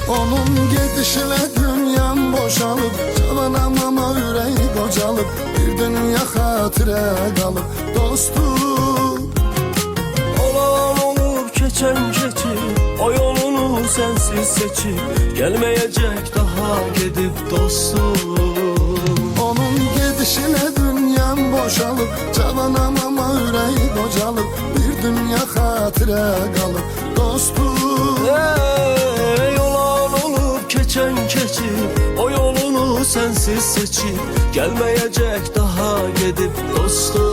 Onun gedişine dünyam boşalıp, cavanam ama yüreği qocalıp, bir dünya xatirə qalıb dostum. Olan olur keçen keçir, o yolunu sensiz seçip, gelmeyecek daha gedip dostum. Onun gedişine dünyam boşalıp, cavanam ama yüreği qocalıp, bir dünya xatirə qalıb dostum. Olan olur keçen keçir, o yolunu sensiz seçip, gelmeyecek daha gedip dostum.